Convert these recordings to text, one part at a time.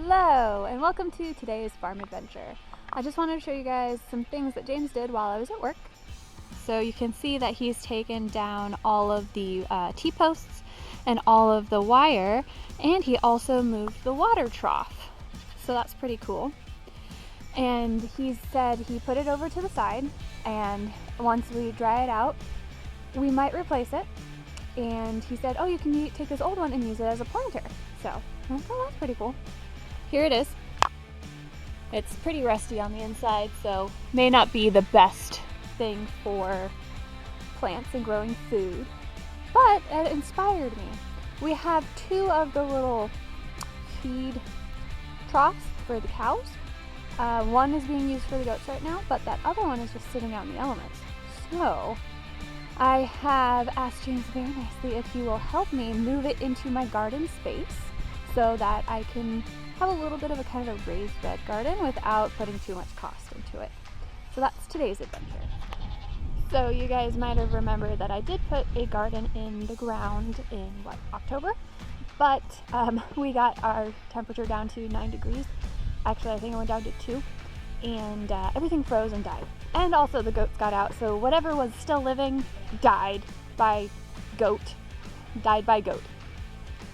Hello and welcome to today's farm adventure. I just wanted to show you guys some things that James did while I was at work. So you can see that he's taken down all of the T-posts and all of the wire, and he also moved the water trough. So that's pretty cool. And he said he put it over to the side, and once we dry it out, we might replace it. And he said, oh, you can take this old one and use it as a planter. So I thought that's pretty cool. Here it is. It's pretty rusty on the inside, so may not be the best thing for plants and growing food, but it inspired me. We have two of the little feed troughs for the cows. One is being used for the goats right now, but that other one is just sitting out in the elements. So I have asked James very nicely if he will help me move it into my garden space so that I can have a little bit of a kind of a raised bed garden without putting too much cost into it. So that's today's adventure. So you guys might have remembered that I did put a garden in the ground in October, but we got our temperature down to 9 degrees. Actually, I think it went down to 2, and everything froze and died. And also the goats got out, so whatever was still living died by goat.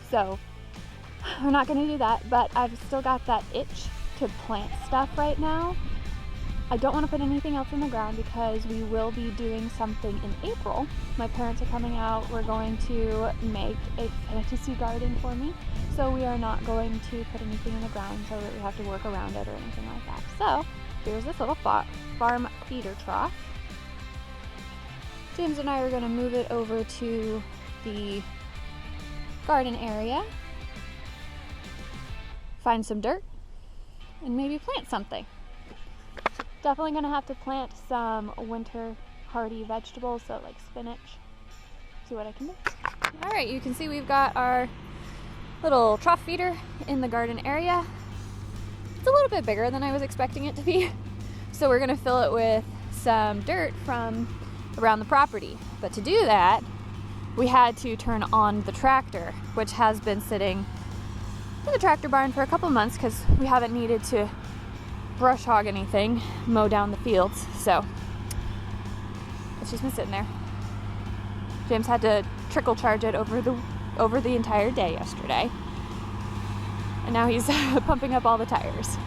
So we're not going to do that, but I've still got that itch to plant stuff right now. I don't want to put anything else in the ground because we will be doing something in April. My parents are coming out. We're going to make a fantasy garden for me. So we are not going to put anything in the ground so that we have to work around it or anything like that. So here's this little farm feeder trough. James and I are going to move it over to the garden area, find some dirt, and maybe plant something. Definitely going to have to plant some winter hardy vegetables, so like spinach. See what I can do. Alright, you can see we've got our little trough feeder in the garden area. It's a little bit bigger than I was expecting it to be. So we're going to fill it with some dirt from around the property. But to do that, we had to turn on the tractor, which has been sitting in the tractor barn for a couple months because we haven't needed to brush hog anything, mow down the fields, so it's just been sitting there. James had to trickle charge it over the entire day yesterday, and now he's pumping up all the tires.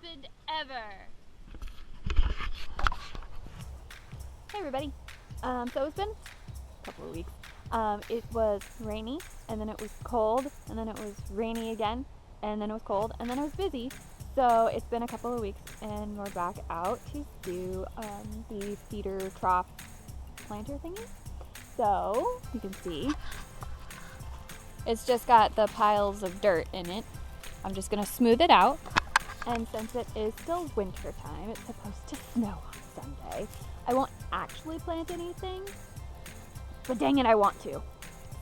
happened ever. Hey everybody. So it's been a couple of weeks. It was rainy, and then it was cold, and then it was rainy again, and then it was cold, and then it was busy. So it's been a couple of weeks, and we're back out to do the cedar trough planter thingy. So you can see it's just got the piles of dirt in it. I'm just gonna smooth it out, and since it is still winter time, it's supposed to snow on Sunday. I won't actually plant anything, but dang it, I want to.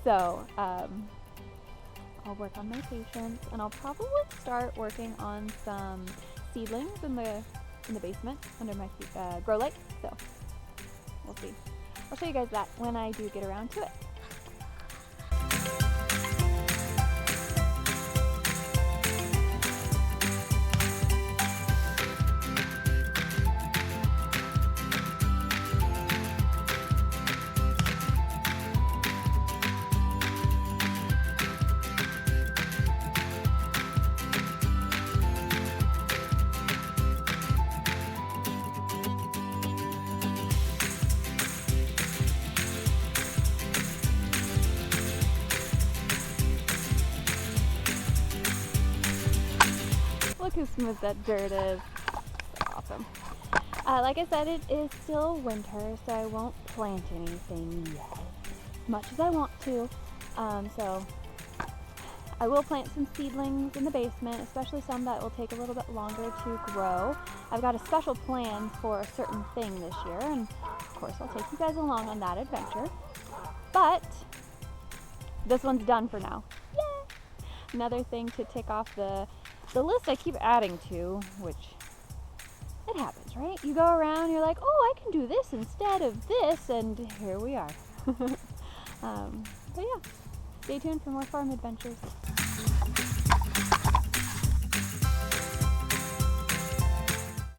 So I'll work on my patience, and I'll probably start working on some seedlings in the basement under my grow light. So we'll see. I'll show you guys that when I do get around to it. Look how smooth that dirt is. So awesome. Like I said, it is still winter, so I won't plant anything yet, as much as I want to. So I will plant some seedlings in the basement, especially some that will take a little bit longer to grow. I've got a special plan for a certain thing this year, and of course I'll take you guys along on that adventure. But this one's done for now. Yay! Another thing to tick off the list I keep adding to, which it happens, right? You go around, you're like, oh, I can do this instead of this, and here we are. But yeah, stay tuned for more farm adventures.